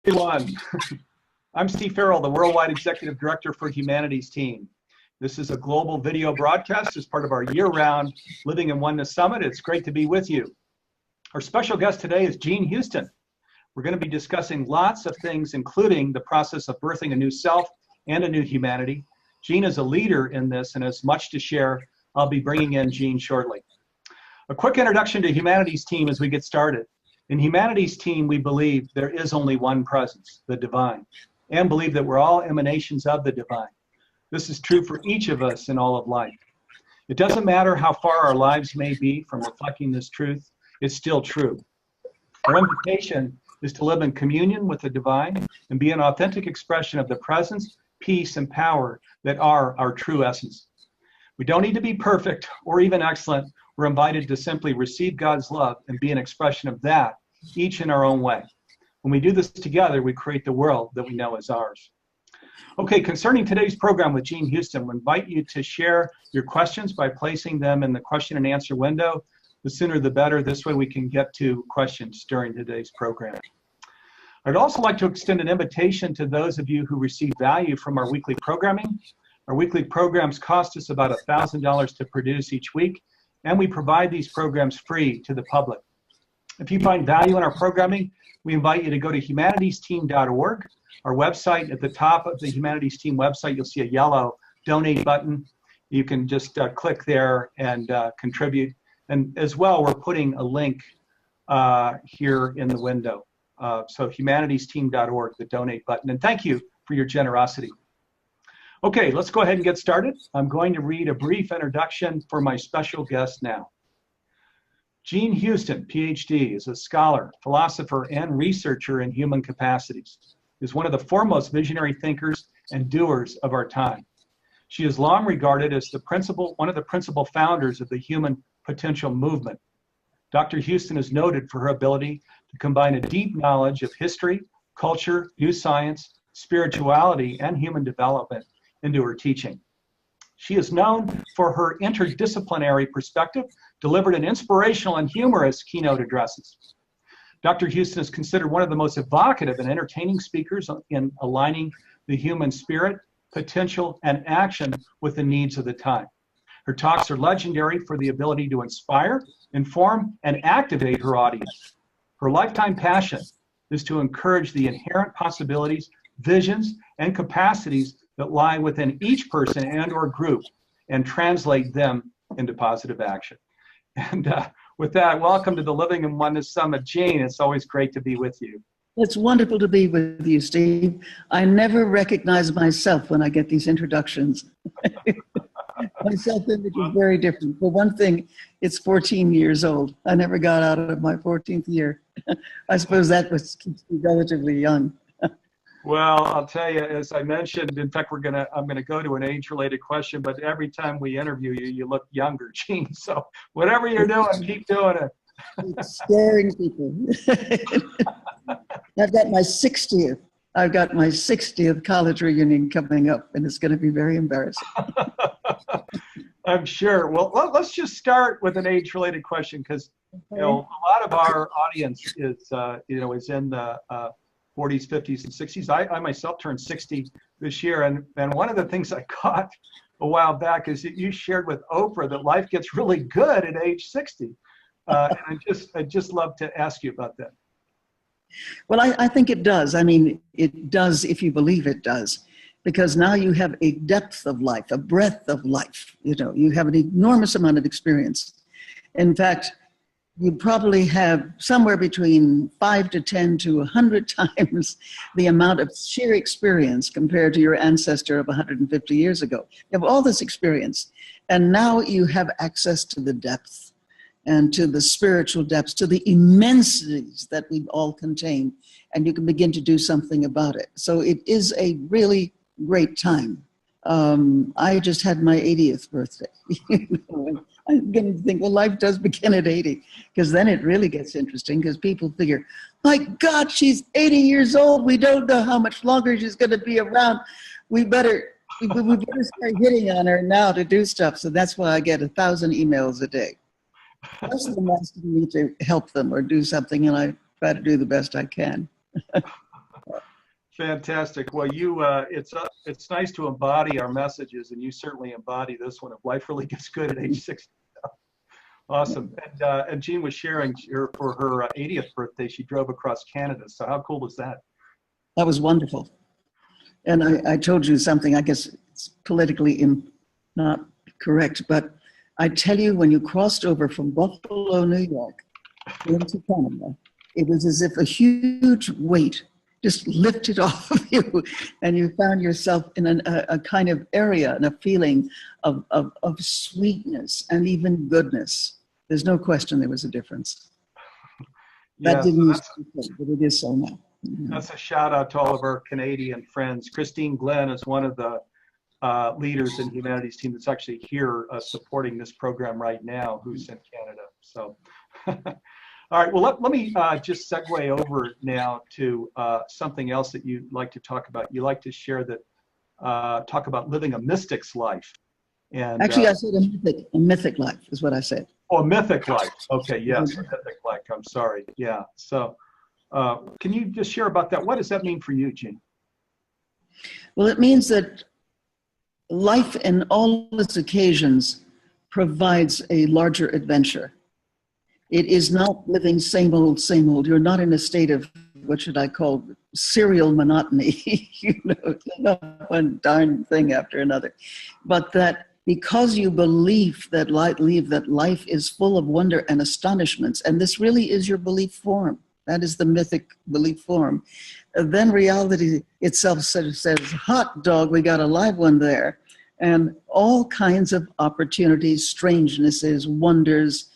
Everyone, I'm Steve Farrell, the Worldwide Executive Director for Humanities Team. This is a global video broadcast as part of our year-round Living in Oneness Summit. It's great to be with you. Our special guest today is Jean Houston. We're going to be discussing lots of things, including the process of birthing a new self and a new humanity. Jean is a leader in this and has much to share. I'll be bringing in Jean shortly. A quick introduction to Humanities Team as we get started. In Humanities Team, we believe there is only one presence, the divine, and believe that we're all emanations of the divine. This is true for each of us in all of life. It doesn't matter how far our lives may be from reflecting this truth, it's still true. Our invitation is to live in communion with the divine and be an authentic expression of the presence, peace, and power that are our true essence. We don't need to be perfect or even excellent. We're invited to simply receive God's love and be an expression of that, each in our own way. When we do this together, we create the world that we know is ours. Okay, concerning today's program with Jean Houston, we invite you to share your questions by placing them in the question and answer window. The sooner the better. This way we can get to questions during today's program. I'd also like to extend an invitation to those of you who receive value from our weekly programming. Our weekly programs cost us about $1,000 to produce each week, and we provide these programs free to the public. If you find value in our programming, we invite you to go to humanitiesteam.org. Our website, at the top of the Humanities Team website, you'll see a yellow donate button. You can just click there and contribute. And as well, we're putting a link here in the window. So humanitiesteam.org, the donate button. And thank you for your generosity. Okay, let's go ahead and get started. I'm going to read a brief introduction for my special guest now. Jean Houston, PhD, is a scholar, philosopher, and researcher in human capacities. Is one of the foremost visionary thinkers and doers of our time. She is long regarded as one of the principal founders of the human potential movement. Dr. Houston is noted for her ability to combine a deep knowledge of history, culture, new science, spirituality, and human development into her teaching. She is known for her interdisciplinary perspective, delivered in inspirational and humorous keynote addresses. Dr. Houston is considered one of the most evocative and entertaining speakers in aligning the human spirit, potential, and action with the needs of the time. Her talks are legendary for the ability to inspire, inform, and activate her audience. Her lifetime passion is to encourage the inherent possibilities, visions, and capacities that lie within each person and or group and translate them into positive action. And with that, welcome to the Living in Oneness Summit. Jean, it's always great to be with you. It's wonderful to be with you, Steve. I never recognize myself when I get these introductions. My self-image is very different. For one thing, it's 14 years old. I never got out of my 14th year. I suppose that keeps me relatively young. Well, I'll tell you, as I mentioned, in fact, I'm gonna go to an age-related question, but every time we interview you, you look younger, Jean. So whatever you're doing, keep doing it. It's scaring people. I've got my 60th. I've got my 60th college reunion coming up, and it's going to be very embarrassing. I'm sure. Well, let's just start with an age-related question, because a lot of our audience is in the 40s, 50s, and 60s. I myself turned 60 this year, and one of the things I caught a while back is that you shared with Oprah that life gets really good at age 60. And I'd just love to ask you about that. Well, I think it does. I mean, it does if you believe it does, because now you have a depth of life, a breadth of life. You have an enormous amount of experience. In fact, you probably have somewhere between 5 to 10 to 100 times the amount of sheer experience compared to your ancestor of 150 years ago. You have all this experience, and now you have access to the depth and to the spiritual depths, to the immensities that we all contain, and you can begin to do something about it. So it is a really great time. I just had my 80th birthday. I'm going to think, well, life does begin at 80, because then it really gets interesting, because people figure, my God, she's 80 years old. We don't know how much longer she's going to be around. We better start hitting on her now to do stuff. So that's why I get 1,000 emails a day. Most of them asking me to help them or do something, and I try to do the best I can. Fantastic. Well, it's nice to embody our messages, and you certainly embody this one. If life really gets good at age 60. Awesome. And Jean was sharing for her 80th birthday, she drove across Canada. So how cool was that? That was wonderful. And I told you something, I guess it's politically not correct, but I tell you, when you crossed over from Buffalo, New York, into Canada, it was as if a huge weight just lifted off of you, and you found yourself in a kind of area and a feeling of sweetness and even goodness. There's no question there was a difference. That didn't used to be so, but it is so now. That's a shout out to all of our Canadian friends. Christine Glenn is one of the leaders in the humanities team that's actually here supporting this program right now, who's in Canada. So, all right, well, let me just segue over now to something else that you'd like to talk about. You like to share that, talk about living a mystic's life. And actually, I said a mythic life is what I said. Oh, a mythic life. Okay, yes, a mythic life. I'm sorry. Yeah. So, can you just share about that? What does that mean for you, Jean? Well, it means that life in all its occasions provides a larger adventure. It is not living same old, same old. You're not in a state of, what should I call, serial monotony, not one darn thing after another. But that because you believe that life is full of wonder and astonishments, and this really is your belief form, that is the mythic belief form, then reality itself says, hot dog, we got a live one there. And all kinds of opportunities, strangenesses, wonders,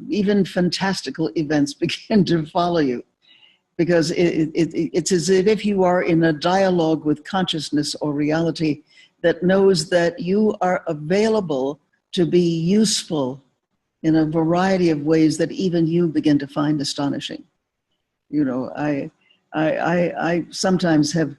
even fantastical events begin to follow you. Because it's as if you are in a dialogue with consciousness or reality that knows that you are available to be useful in a variety of ways that even you begin to find astonishing. You know, I sometimes have,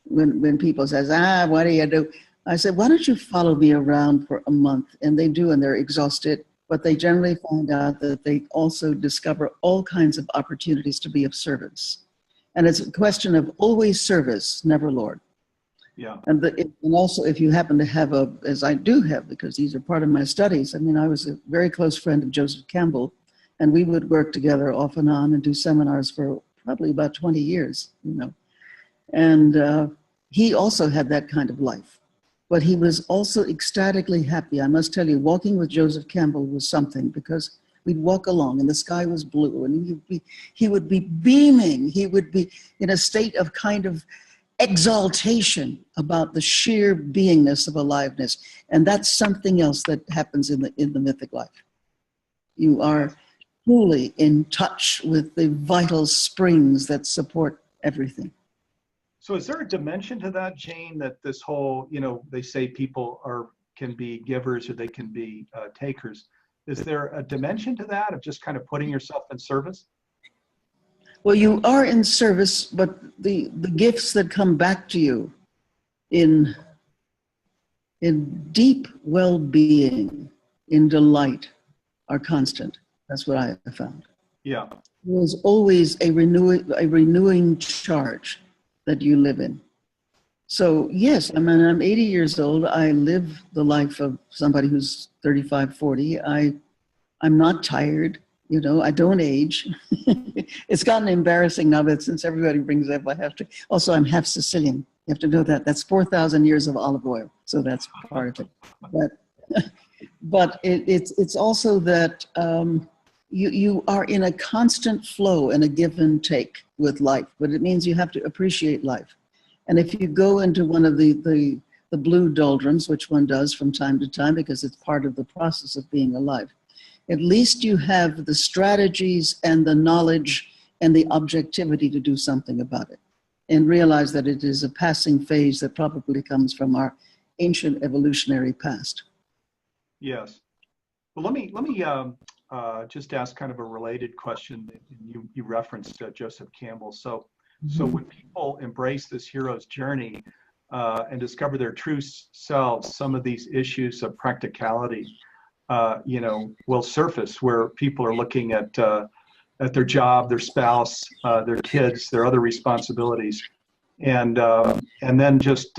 when people says, what do you do? I said, why don't you follow me around for a month? And they do, and they're exhausted, but they generally find out that they also discover all kinds of opportunities to be of service. And it's a question of always service, never Lord. Yeah. And also, if you happen to have as I do have, because these are part of my studies, I mean, I was a very close friend of Joseph Campbell, and we would work together off and on and do seminars for probably about 20 years, And he also had that kind of life. But he was also ecstatically happy. I must tell you, walking with Joseph Campbell was something, because we'd walk along and the sky was blue, and he would be beaming. He would be in a state of kind of exaltation about the sheer beingness of aliveness. And that's something else that happens in the mythic life. You are truly in touch with the vital springs that support everything. So is there a dimension to that, Jane, that this whole, they say people can be givers or they can be takers. Is there a dimension to that of just kind of putting yourself in service? Well, you are in service, but the gifts that come back to you in deep well-being, in delight, are constant. That's what I have found. Yeah. There's always a renewing charge that you live in. So yes, I mean, I'm 80 years old. I live the life of somebody who's 35, 40. I'm not tired. I don't age. It's gotten embarrassing now that since everybody brings up, I have to. Also, I'm half Sicilian. You have to know that. That's 4,000 years of olive oil. So that's part of it. But it's also that you are in a constant flow and a give and take with life. But it means you have to appreciate life. And if you go into one of the blue doldrums, which one does from time to time because it's part of the process of being alive, at least you have the strategies and the knowledge and the objectivity to do something about it, and realize that it is a passing phase that probably comes from our ancient evolutionary past. Yes. Well, let me just ask kind of a related question. You referenced Joseph Campbell. So when people embrace this hero's journey and discover their true selves, some of these issues of practicality, will surface, where people are looking at their job, their spouse, their kids, their other responsibilities. and then just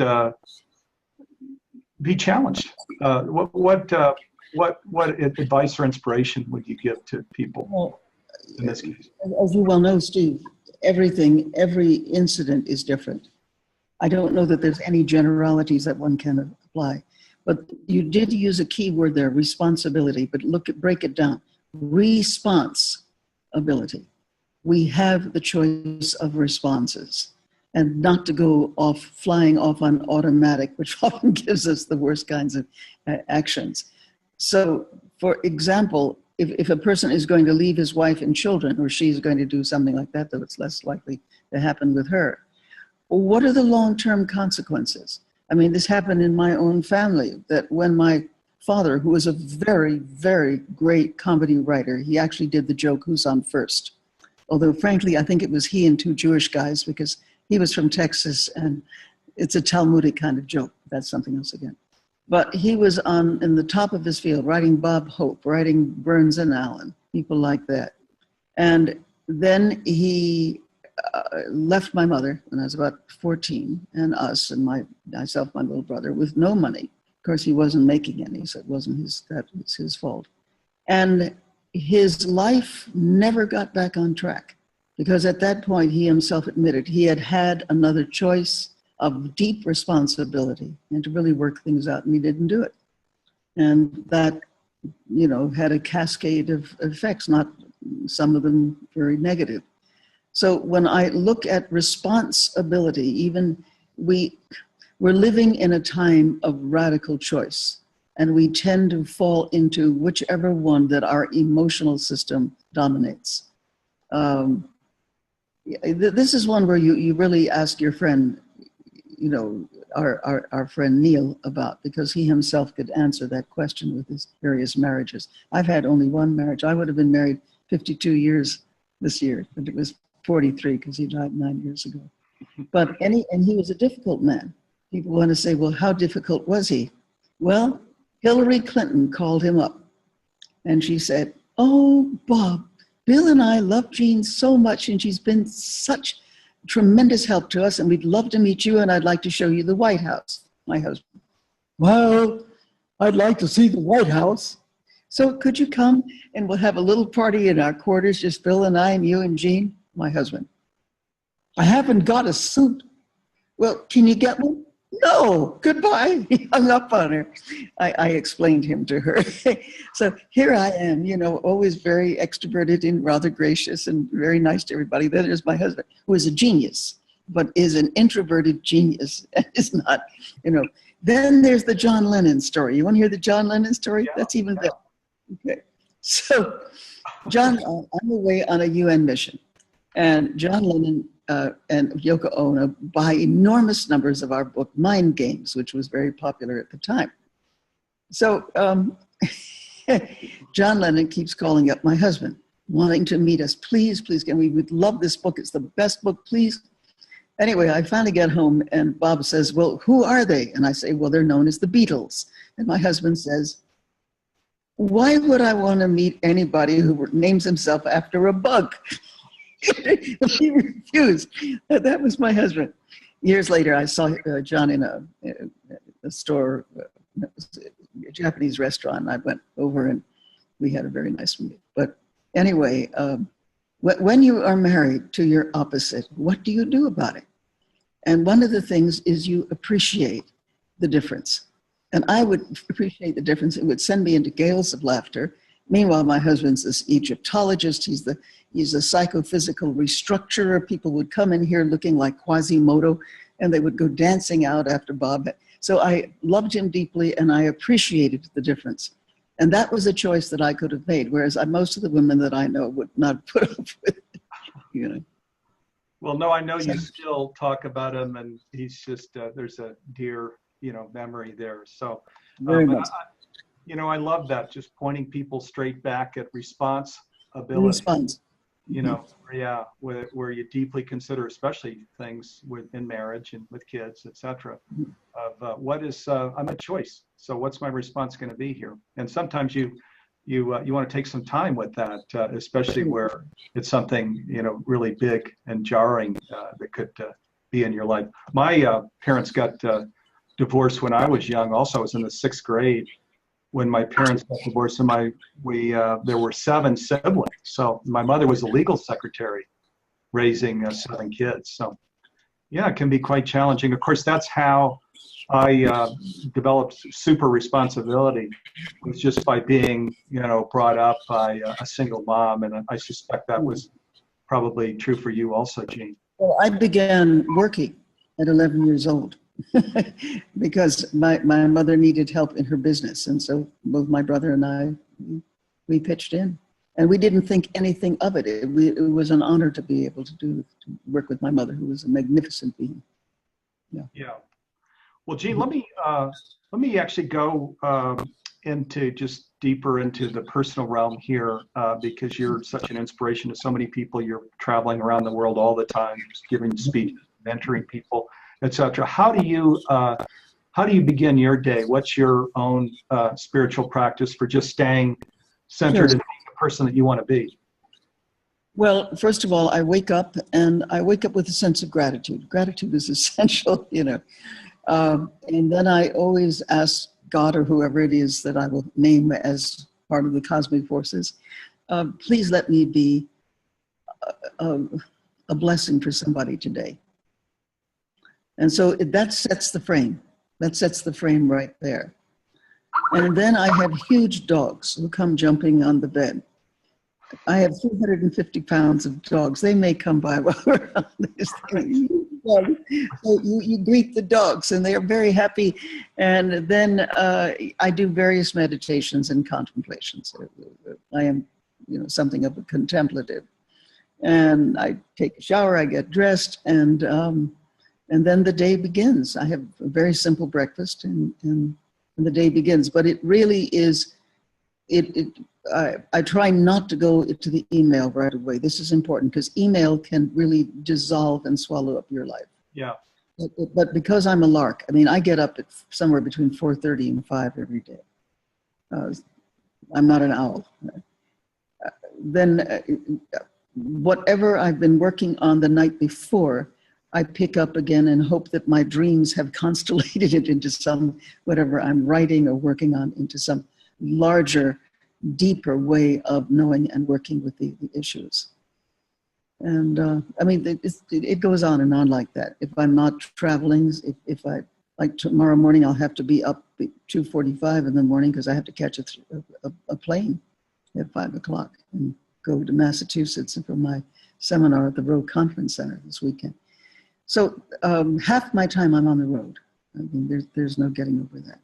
be challenged. What advice or inspiration would you give to people Well, in this case? as you well know, Steve, every incident is different. I don't know that there's any generalities that one can apply, but you did use a key word there, responsibility, but break it down. Responsibility. We have the choice of responses and not to go off, flying off on automatic, which often gives us the worst kinds of actions. So, for example, if a person is going to leave his wife and children, or she's going to do something like that, though it's less likely to happen with her, what are the long-term consequences? I mean, this happened in my own family, that when my father, who was a very, very great comedy writer, he actually did the joke, "Who's on first?" Although, frankly, I think it was he and two Jewish guys, because he was from Texas, and it's a Talmudic kind of joke. That's something else again. But he was in the top of his field, writing Bob Hope, writing Burns and Allen, people like that. And then he left my mother when I was about 14, and us, and myself, my little brother, with no money. Of course, he wasn't making any, so it wasn't his fault. And his life never got back on track, because at that point, he himself admitted he had had another choice of deep responsibility and to really work things out, and he didn't do it. And that, had a cascade of effects, not some of them very negative. So when I look at responsibility, even we're living in a time of radical choice, and we tend to fall into whichever one that our emotional system dominates. This is one where you really ask your friend, our friend Neil about, because he himself could answer that question with his various marriages. I've had only one marriage. I would have been married 52 years this year, but it was 43 because he died 9 years ago. But and he was a difficult man. People want to say, well, how difficult was he? Well, Hillary Clinton called him up, and she said, "Oh, Bob, Bill and I love Jean so much, and she's been such tremendous help to us, and we'd love to meet you, and I'd like to show you the White House." My husband, "Well, I'd like to see the White House. So could you come and we'll have a little party in our quarters, just Bill and I and you and Jean?" My husband, "I haven't got a suit." "Well, can you get one?" "No, goodbye." He hung up on her. I explained him to her. So here I am, always very extroverted and rather gracious and very nice to everybody. Then there's my husband, who is a genius, but is an introverted genius. Is not, Then there's the John Lennon story. You want to hear the John Lennon story? Yeah, that's even better. Okay. So I'm away on a UN mission. And John Lennon and Yoko Ono buy enormous numbers of our book, Mind Games, which was very popular at the time. So John Lennon keeps calling up my husband, wanting to meet us. Please, we would love this book. It's the best book, please. Anyway, I finally get home, and Bob says, "Well, who are they?" And I say, "Well, they're known as the Beatles." And my husband says, "Why would I want to meet anybody who names himself after a bug?" He refused. That was my husband. Years later, I saw John in a store, a Japanese restaurant, and I went over and we had a very nice meeting. But anyway, when you are married to your opposite, what do you do about it? And one of the things is you appreciate the difference. And I would appreciate the difference. It would send me into gales of laughter. Meanwhile, my husband's this Egyptologist. He's a psychophysical restructurer. People would come in here looking like Quasimodo, and they would go dancing out after Bob. So I loved him deeply, and I appreciated the difference. And that was a choice that I could have made, whereas most of the women that I know would not put up with it, Well, no, I know you still talk about him, and he's just, there's a dear, memory there. So, very much. I love that, just pointing people straight back at responsibility. Response. Yeah, where you deeply consider, especially things in marriage and with kids, etc. Of what is I'm a choice. So what's my response going to be here? And sometimes you want to take some time with that, especially where it's something really big and jarring that could be in your life. My parents got divorced when I was young. Also, I was in the 6th grade when my parents got divorced, and there were 7 siblings. So my mother was a legal secretary raising 7 kids. So yeah, it can be quite challenging. Of course, that's how I developed super responsibility, was just by being, brought up by a single mom. And I suspect that was probably true for you also, Jean. Well, I began working at 11 years old because my mother needed help in her business. And so both my brother and I, we pitched in. And we didn't think anything of it. It was an honor to be able to work with my mother, who was a magnificent being. Yeah. Well, Jean, let me actually go into just deeper into the personal realm here, because you're such an inspiration to so many people. You're traveling around the world all the time, just giving speeches, mentoring people, etc. How do you begin your day? What's your own spiritual practice for just staying centered in being the person that you want to be? Well, first of all, I wake up with a sense of gratitude. Gratitude is essential, and then I always ask God or whoever it is that I will name as part of the cosmic forces, please let me be a blessing for somebody today. And so that sets the frame. That sets the frame right there. And then I have huge dogs who come jumping on the bed. I have 350 pounds of dogs. They may come by while we're on this thing. So you greet the dogs, and they are very happy. And then I do various meditations and contemplations. I am, something of a contemplative. And I take a shower, I get dressed, and then the day begins. I have a very simple breakfast, and the day begins. But it really is, I try not to go to the email right away. This is important because email can really dissolve and swallow up your life. Yeah. But because I'm a lark, I get up at somewhere between 4:30 and 5 every day. I'm not an owl. Then whatever I've been working on the night before, I pick up again and hope that my dreams have constellated it into some, whatever I'm writing or working on, into some larger, deeper way of knowing and working with the issues. And it goes on and on like that. If I'm not traveling, if I, like tomorrow morning, I'll have to be up at 2:45 in the morning because I have to catch a plane at 5 o'clock and go to Massachusetts for my seminar at the Rowe Conference Center this weekend. So half my time I'm on the road. There's no getting over that.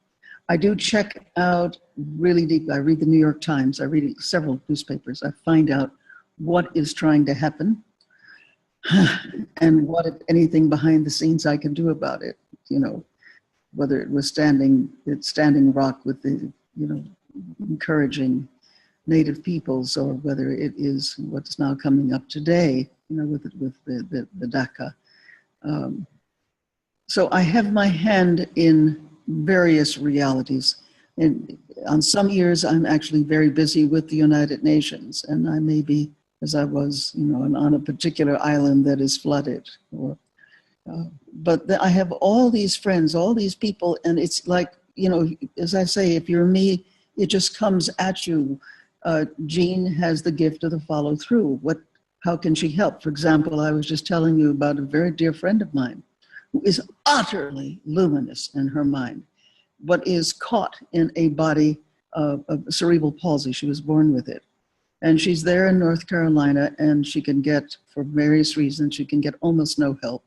I do check out really deep. I read the New York Times. I read several newspapers. I find out what is trying to happen and what, if anything, behind the scenes I can do about it. Whether it was standing rock with the, encouraging Native peoples, or whether it is what's now coming up today, with the DACA. So I have my hand in various realities. And on some years, I'm actually very busy with the United Nations, and I may be, as I was, on a particular island that is flooded. But I have all these friends, all these people, and it's like, as I say, if you're me, it just comes at you. Jean has the gift of the follow through. How can she help? For example, I was just telling you about a very dear friend of mine who is utterly luminous in her mind, but is caught in a body of cerebral palsy. She was born with it. And she's there in North Carolina, and she can get, for various reasons, she can get almost no help.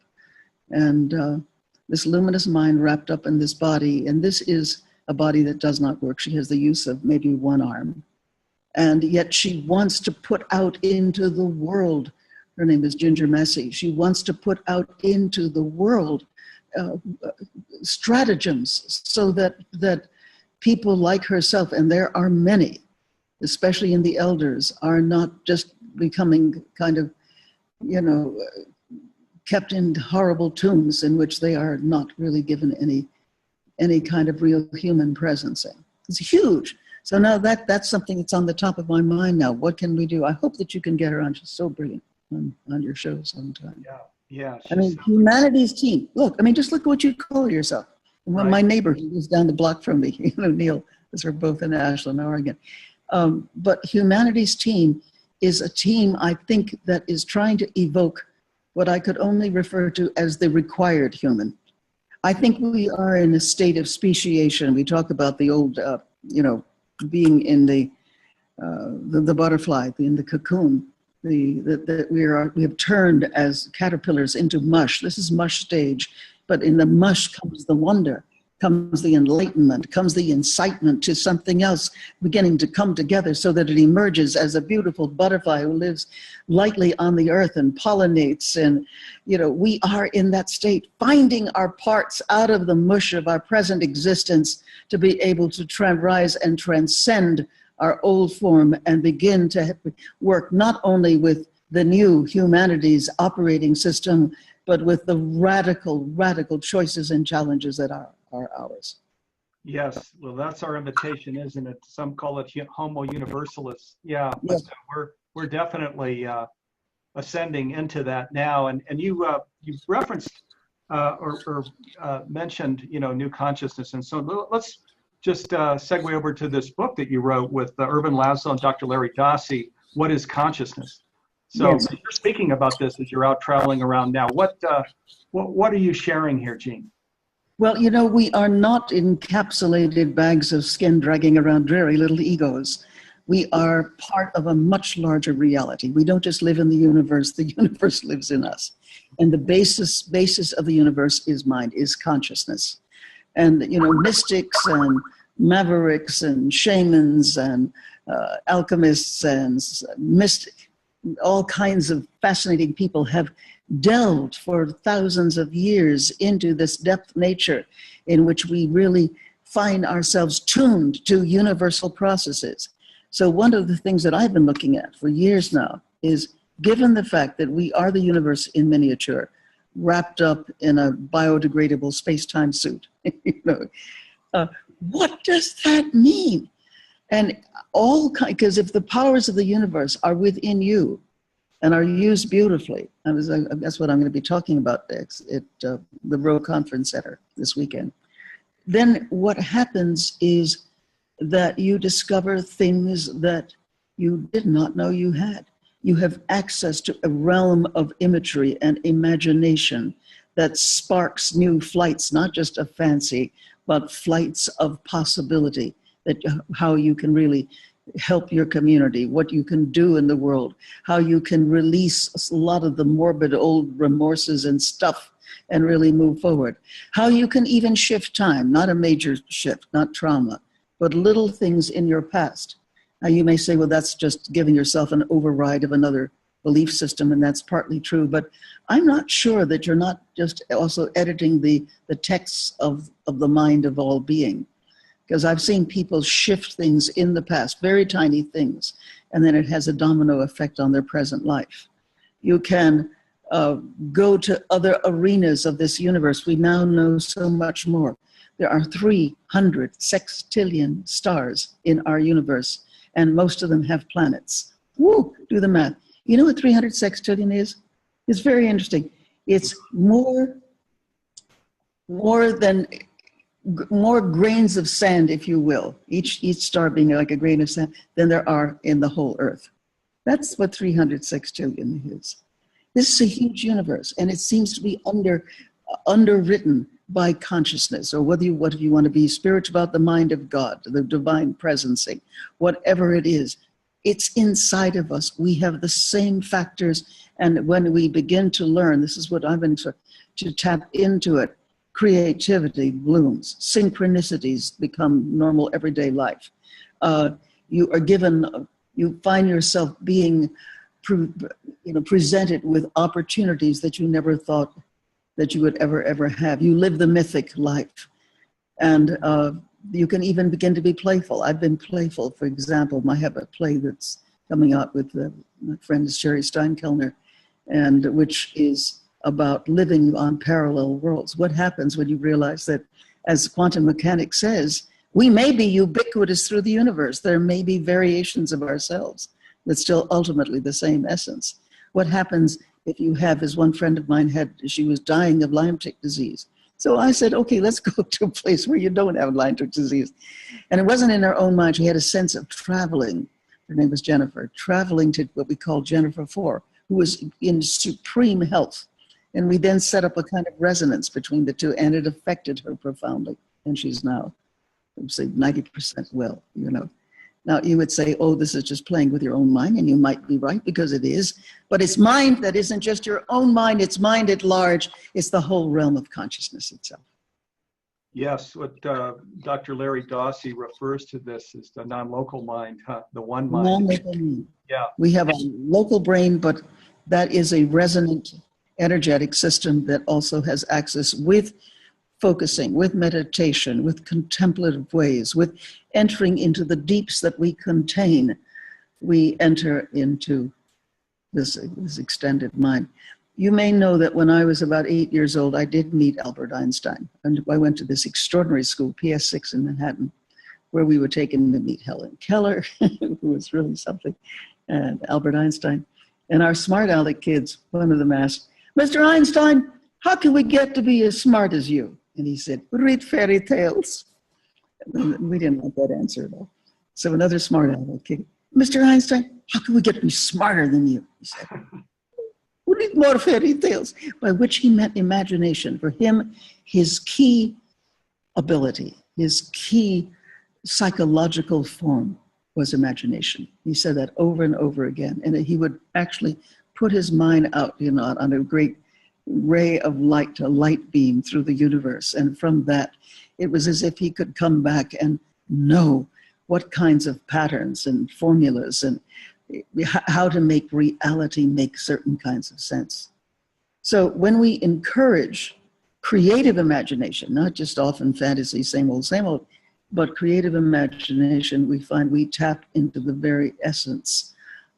And this luminous mind wrapped up in this body, and this is a body that does not work. She has the use of maybe one arm. And yet she wants to put out into the world, her name is Ginger Massey, she wants to put out into the world stratagems so that people like herself, and there are many, especially in the elders, are not just becoming kind of, kept in horrible tombs in which they are not really given any kind of real human presence. It's huge. So now that's something that's on the top of my mind now. What can we do? I hope that you can get her on. She's so brilliant on your show sometime. Yeah, I mean, humanities team. Look, I mean, just look what you call yourself. Well, my neighbor, he was down the block from me, Neil, because we're both in Ashland, Oregon. But humanities team is a team, I think, that is trying to evoke what I could only refer to as the required human. I think we are in a state of speciation. We talk about the old, being in the butterfly, in the cocoon. We have turned as caterpillars into mush. This is mush stage, but in the mush comes the wonder, comes the enlightenment, comes the incitement to something else beginning to come together so that it emerges as a beautiful butterfly who lives lightly on the earth and pollinates. And, we are in that state, finding our parts out of the mush of our present existence to be able to rise and transcend our old form and begin to work not only with the new humanities operating system, but with the radical choices and challenges that are ours. Yes, well, that's our invitation, isn't it? Some call it Homo Universalis. Yeah, yes. But we're definitely ascending into that now. And you referenced or mentioned new consciousness, and so let's just segue over to this book that you wrote with Irvin Laszlo and Dr. Larry Dossey, What is Consciousness? So yes. You're speaking about this as you're out traveling around now. What are you sharing here, Jean? Well, we are not encapsulated bags of skin dragging around dreary little egos. We are part of a much larger reality. We don't just live in the universe lives in us. And the basis of the universe is mind, is consciousness. And, mystics and mavericks and shamans and alchemists and all kinds of fascinating people have delved for thousands of years into this depth nature in which we really find ourselves tuned to universal processes. So one of the things that I've been looking at for years now is, given the fact that we are the universe in miniature, wrapped up in a biodegradable space-time suit, what does that mean? And because if the powers of the universe are within you and are used beautifully, that's what I'm going to be talking about next at the Rowe Conference Center this weekend, then what happens is that you discover things that you did not know you had. You have access to a realm of imagery and imagination that sparks new flights, not just of fancy, but flights of possibility, that how you can really help your community, what you can do in the world, how you can release a lot of the morbid old remorses and stuff and really move forward. How you can even shift time, not a major shift, not trauma, but little things in your past. Now you may say, well, that's just giving yourself an override of another belief system, and that's partly true, but I'm not sure that you're not just also editing the texts of the mind of all being. Because I've seen people shift things in the past, very tiny things, and then it has a domino effect on their present life. You can go to other arenas of this universe. We now know so much more. There are 300 sextillion stars in our universe, and most of them have planets. Woo, do the math. You know what 300 sextillion is? It's very interesting. It's more grains of sand, if you will, each star being like a grain of sand, than there are in the whole Earth. That's what 300 sextillion is. This is a huge universe, and it seems to be underwritten by consciousness, or what if you want to be spiritual about the mind of God, the divine presencing, whatever it is, it's inside of us. We have the same factors, and when we begin to learn, this is what I've been to tap into it, creativity blooms, synchronicities become normal everyday life. You find yourself being presented with opportunities that you never thought that you would ever have. You live the mythic life. And you can even begin to be playful. I've been playful. For example, I have a play that's coming out with my friend Sherry Steinkellner, and which is about living on parallel worlds. What happens when you realize that, as quantum mechanics says, we may be ubiquitous through the universe. There may be variations of ourselves, but still ultimately the same essence. What happens if you have, as one friend of mine had, she was dying of Lyme tick disease. So I said, okay, let's go to a place where you don't have Lyme tick disease. And it wasn't in her own mind. She had a sense of traveling. Her name was Jennifer, traveling to what we call Jennifer 4, who was in supreme health. And we then set up a kind of resonance between the two, and it affected her profoundly. And she's now, I would say, 90% well, you know. Now, you would say, oh, this is just playing with your own mind, and you might be right, because it is. But it's mind that isn't just your own mind, it's mind at large. It's the whole realm of consciousness itself. Yes, what Dr. Larry Dawsey refers to this as the non-local mind, the one mind. Non-local mind. Yeah. We have a local brain, but that is a resonant, energetic system that also has access with focusing, with meditation, with contemplative ways, with entering into the deeps that we contain. We enter into this extended mind. You may know that when I was about 8 years old, I did meet Albert Einstein. And I went to this extraordinary school, PS6 in Manhattan, where we were taken to meet Helen Keller, who was really something, and Albert Einstein. And our smart aleck kids, one of them asked, Mr. Einstein, how can we get to be as smart as you? And he said, read fairy tales. And we didn't like that answer at all. So another smart aleck kid, Mr. Einstein, how can we get to be smarter than you? He said, we read more fairy tales, by which he meant imagination. For him, his key ability, his key psychological form was imagination. He said that over and over again. And he would actually put his mind out, you know, on a great ray of light, a light beam through the universe. And from that, it was as if he could come back and know what kinds of patterns and formulas and how to make reality make certain kinds of sense. So when we encourage creative imagination, not just often fantasy, same old, but creative imagination, we find we tap into the very essence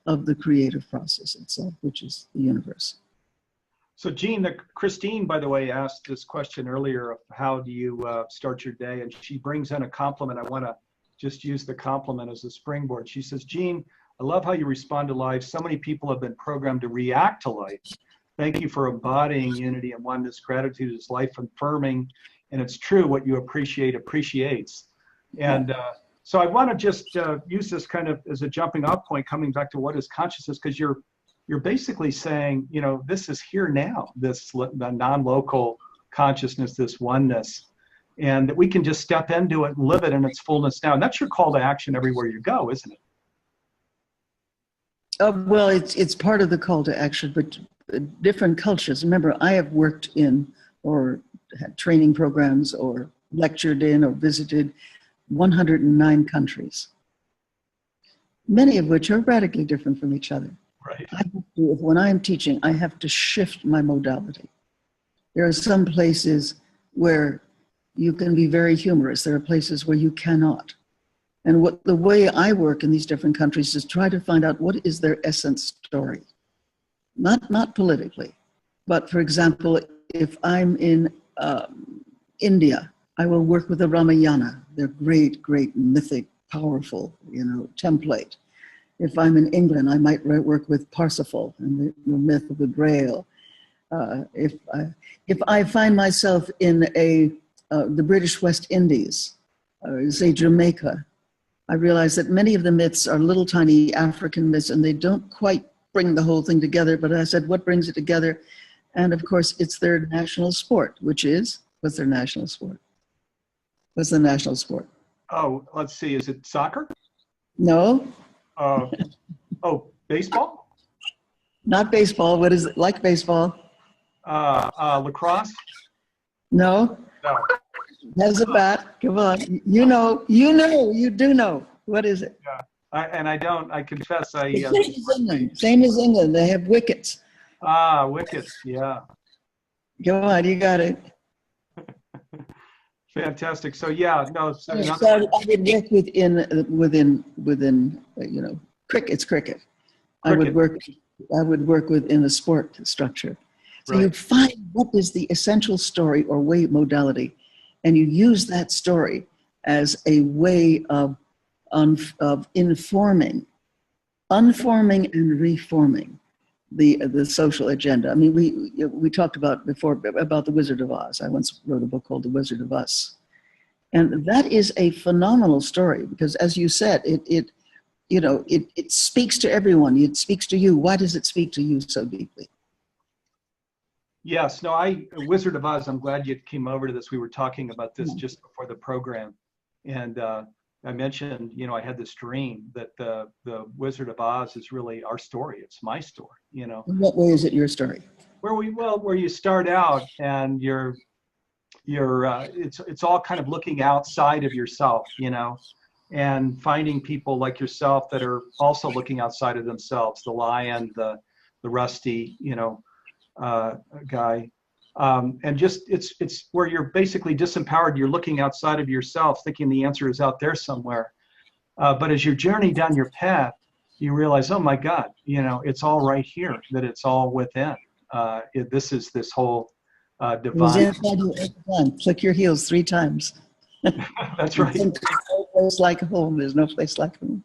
of the creative process itself, which is the universe. So Jean, Christine, by the way, asked this question earlier of how do you start your day? And she brings in a compliment. I want to just use the compliment as a springboard. She says, Jean, I love how you respond to life. So many people have been programmed to react to life. Thank you for embodying unity and oneness. Gratitude is life affirming. And it's true, what you appreciate appreciates. And so I want to just use this kind of as a jumping off point, coming back to what is consciousness, because you're basically saying, you know, this is here now, this the non-local consciousness, this oneness, and that we can just step into it and live it in its fullness now. And that's your call to action everywhere you go, isn't it? Well, it's part of the call to action, but different cultures. Remember, I have worked in or had training programs or lectured in or visited 109 countries, many of which are radically different from each other. Right. When I'm teaching, I have to shift my modality. There are some places where you can be very humorous. There are places where you cannot. And the way I work in these different countries is try to find out what is their essence story. Not politically, but for example, if I'm in India, I will work with the Ramayana, their great, great mythic, powerful, you know, template. If I'm in England, I might work with Parsifal and the myth of the Grail. If I find myself in the British West Indies, say Jamaica, I realize that many of the myths are little tiny African myths and they don't quite bring the whole thing together. But I said, what brings it together? And of course, it's their national sport, which is, what's their national sport? What's the national sport? Oh, let's see. Is it soccer? No. Baseball? Not baseball. What is it? Like baseball? Lacrosse? No. No. Has a bat. Come on. You do know. What is it? Yeah. I confess. Same as England. They have wickets. Wickets. Yeah. Come on, you got it. Fantastic. So yeah, no. So I would work within you know, it's cricket. I would work within a sport structure. So you find what is the essential story or way modality, and you use that story as a way of unforming and reforming the social agenda. I mean, we talked about before about the Wizard of Oz. I once wrote a book called The Wizard of Us. And that is a phenomenal story because, as you said, it speaks to everyone. It speaks to you. Why does it speak to you so deeply? Yes, no, Wizard of Oz, I'm glad you came over to this. We were talking about this just before the program. And I mentioned, I had this dream that the Wizard of Oz is really our story. It's my story, In what way is it your story? Where you start out and it's all kind of looking outside of yourself, and finding people like yourself that are also looking outside of themselves, the lion, the rusty, guy. And just it's where you're basically disempowered. You're looking outside of yourself, thinking the answer is out there somewhere. But as you journey down your path, you realize, oh my God, it's all right here, that it's all within. This is this whole divine. Click your heels 3 times. That's right. There's no place like home. There's no place like home.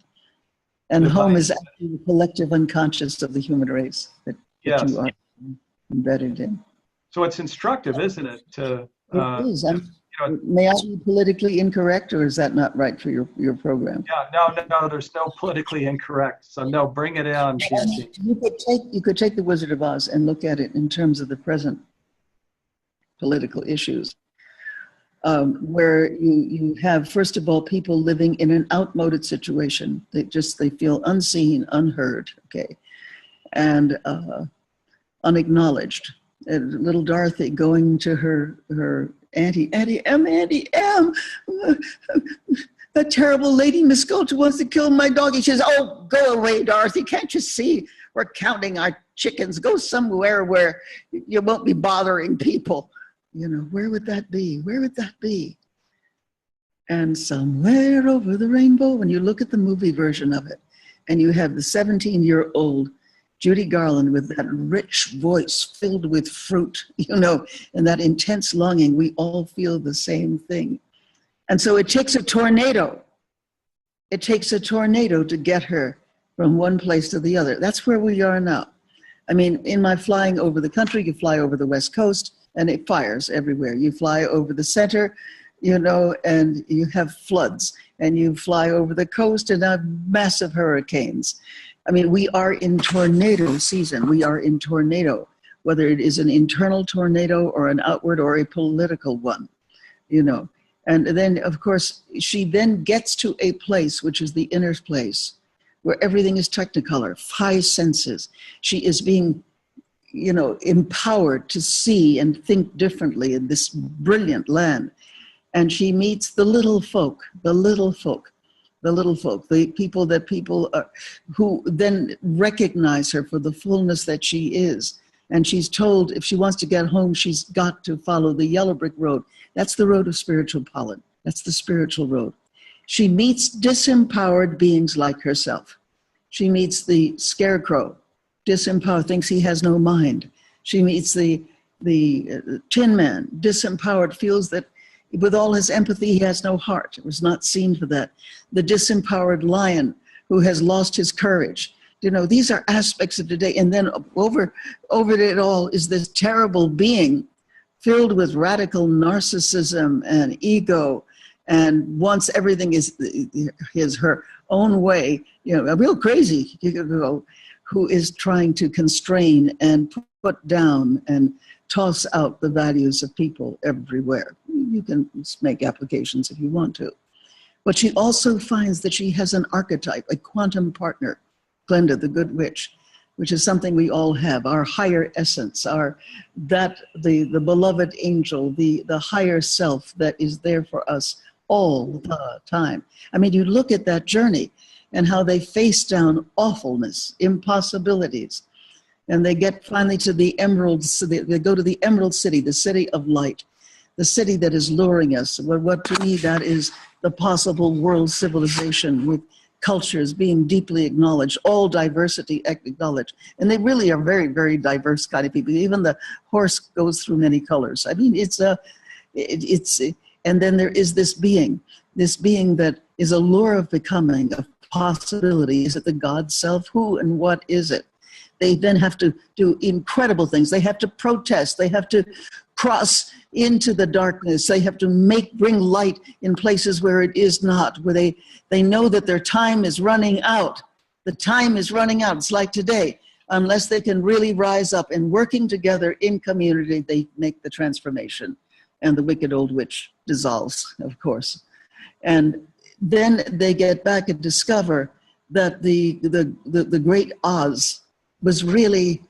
And divine. Home is actually the collective unconscious of the human race that Yes. you are embedded in. So it's instructive, isn't it? It is. May I be politically incorrect, or is that not right for your program? Yeah, no, there's no politically incorrect. So no, bring it on. You could take the Wizard of Oz and look at it in terms of the present political issues, where you have, first of all, people living in an outmoded situation. They feel unseen, unheard, okay, and unacknowledged. And little Dorothy going to her Auntie M, that terrible lady, Miss Gulch, wants to kill my doggy. She says, oh, go away, Dorothy. Can't you see we're counting our chickens? Go somewhere where you won't be bothering people. Where would that be? Where would that be? And somewhere over the rainbow, when you look at the movie version of it, and you have the 17-year-old Judy Garland with that rich voice filled with fruit, and that intense longing, we all feel the same thing. And so it takes a tornado. It takes a tornado to get her from one place to the other. That's where we are now. I mean, in my flying over the country, you fly over the West Coast and it fires everywhere. You fly over the center, and you have floods, and you fly over the coast and have massive hurricanes. I mean, we are in tornado season. We are in tornado, whether it is an internal tornado or an outward or a political one, And then, of course, she then gets to a place, which is the inner place, where everything is technicolor, 5 senses. She is being, empowered to see and think differently in this brilliant land. And she meets the little folk, the people who then recognize her for the fullness that she is. And she's told if she wants to get home, she's got to follow the yellow brick road. That's the road of spiritual pollen. That's the spiritual road. She meets disempowered beings like herself. She meets the scarecrow, disempowered, thinks he has no mind. She meets the Tin Man, disempowered, feels that with all his empathy, he has no heart. It was not seen for that. The disempowered lion who has lost his courage. These are aspects of today. And then over it all is this terrible being filled with radical narcissism and ego and wants everything is her own way. A real crazy, who is trying to constrain and put down and toss out the values of people everywhere. You can make applications if you want to. But she also finds that she has an archetype, a quantum partner, Glenda, the good witch, which is something we all have, our higher essence, the beloved angel, the higher self that is there for us all the time. I mean, you look at that journey and how they face down awfulness, impossibilities, and they get finally to the Emerald City. They go to the Emerald City, the city of light, the city that is luring us. What to me, that is the possible world civilization with cultures being deeply acknowledged, all diversity acknowledged. And they really are very, very diverse kind of people. Even the horse goes through many colors. I mean, and then there is this being that is a lure of becoming, of possibility. Is it the God self? Who and what is it? they then have to do incredible things. They have to protest. They have to cross into the darkness. They have to bring light in places where it is not, where they know that their time is running out. The time is running out. It's like today. Unless they can really rise up and working together in community, they make the transformation. And the wicked old witch dissolves, of course. And then they get back and discover that the great Oz was really,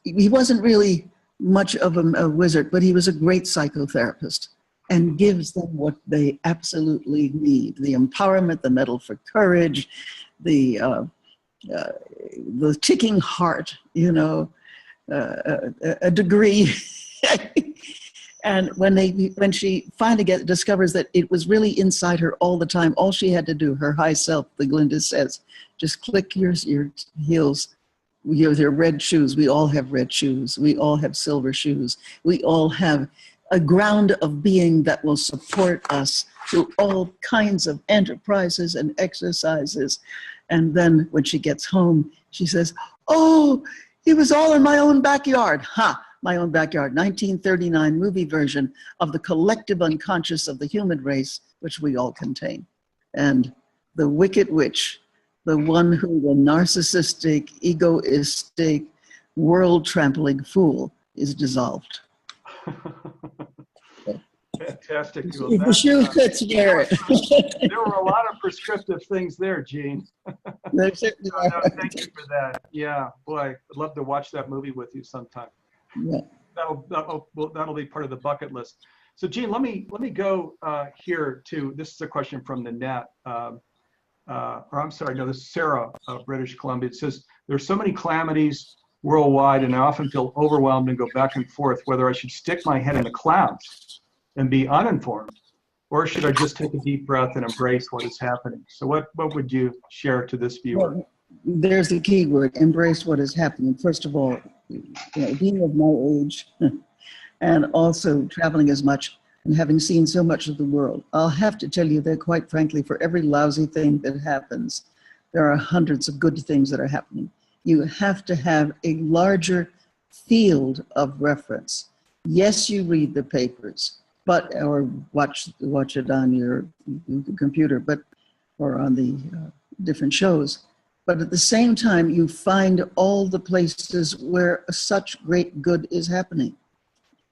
he wasn't really much of a wizard, but he was a great psychotherapist and gives them what they absolutely need. The empowerment, the medal for courage, the ticking heart, you know, a degree. And when she finally discovers that it was really inside her all the time, all she had to do, her high self, the Glinda says, just click your heels, your red shoes. We all have red shoes. We all have silver shoes. We all have a ground of being that will support us through all kinds of enterprises and exercises. And then when she gets home, she says, oh, it was all in my own backyard. Ha! My own backyard, 1939 movie version of the collective unconscious of the human race, which we all contain. And the wicked witch, the one who the narcissistic, egoistic, world-trampling fool is dissolved. Fantastic. If the shoe fits, wear it. There were a lot of prescriptive things there, Gene. No, thank you for that. Yeah, boy, I'd love to watch that movie with you sometime. Yeah. That'll be part of the bucket list. So, Gene, let me go here to, this is a question from the net. Or I'm sorry, no, this is Sarah, British Columbia. It says, there's so many calamities worldwide, and I often feel overwhelmed and go back and forth whether I should stick my head in the clouds and be uninformed, or should I just take a deep breath and embrace what is happening? So what would you share to this viewer? Well, there's the key word, embrace what is happening. First of all, being of my age and also traveling as much and having seen so much of the world, I'll have to tell you that quite frankly, for every lousy thing that happens, there are hundreds of good things that are happening. You have to have a larger field of reference. Yes, you read the papers, or watch it on your computer, or on the different shows. But at the same time, you find all the places where such great good is happening.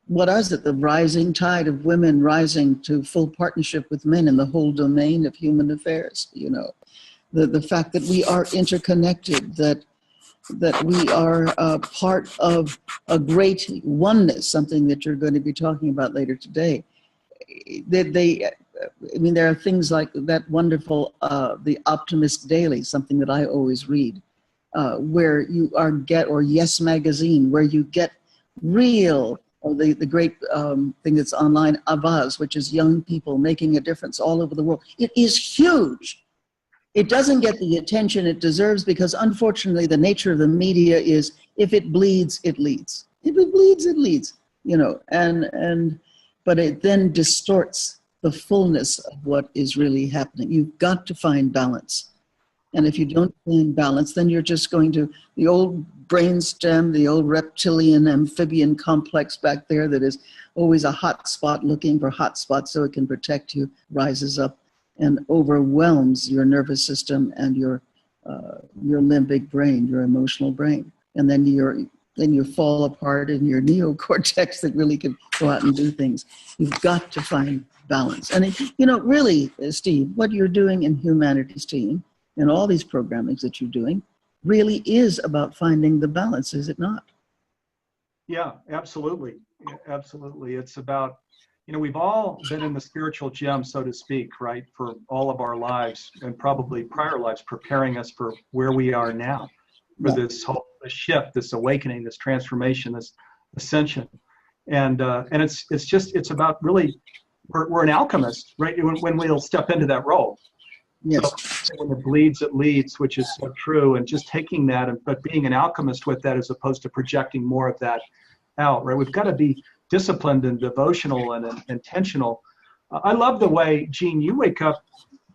What is it? The rising tide of women rising to full partnership with men in the whole domain of human affairs. You know, the fact that we are interconnected, that we are part of a great oneness, something that you're going to be talking about later today. I mean, there are things like that wonderful, The Optimist Daily, something that I always read, where you or Yes Magazine, where you get real, or the great thing that's online, Avaz, which is young people making a difference all over the world. It is huge. It doesn't get the attention it deserves because, unfortunately, the nature of the media is if it bleeds, it leads. If it bleeds, it leads. You know, but it then distorts the fullness of what is really happening. You've got to find balance. And if you don't find balance, then you're just going to, the old brainstem, the old reptilian amphibian complex back there that is always a hot spot looking for hot spots so it can protect you, rises up and overwhelms your nervous system and your limbic brain, your emotional brain. And then you fall apart in your neocortex that really can go out and do things. You've got to find balance. And, you know, really, Steve, what you're doing in Humanities Team and all these programmings that you're doing really is about finding the balance, is it not? Yeah, absolutely. Absolutely. It's about, you know, we've all been in the spiritual gym, so to speak, right, for all of our lives and probably prior lives, preparing us for where we are now, for this whole shift, this awakening, this transformation, this ascension. And it's about really, we're an alchemist, right? When we'll step into that role. Yes. So when it bleeds, it leads, which is so true. And just taking that, but being an alchemist with that, as opposed to projecting more of that out, right? We've got to be disciplined and devotional and intentional. I love the way, Gene, you wake up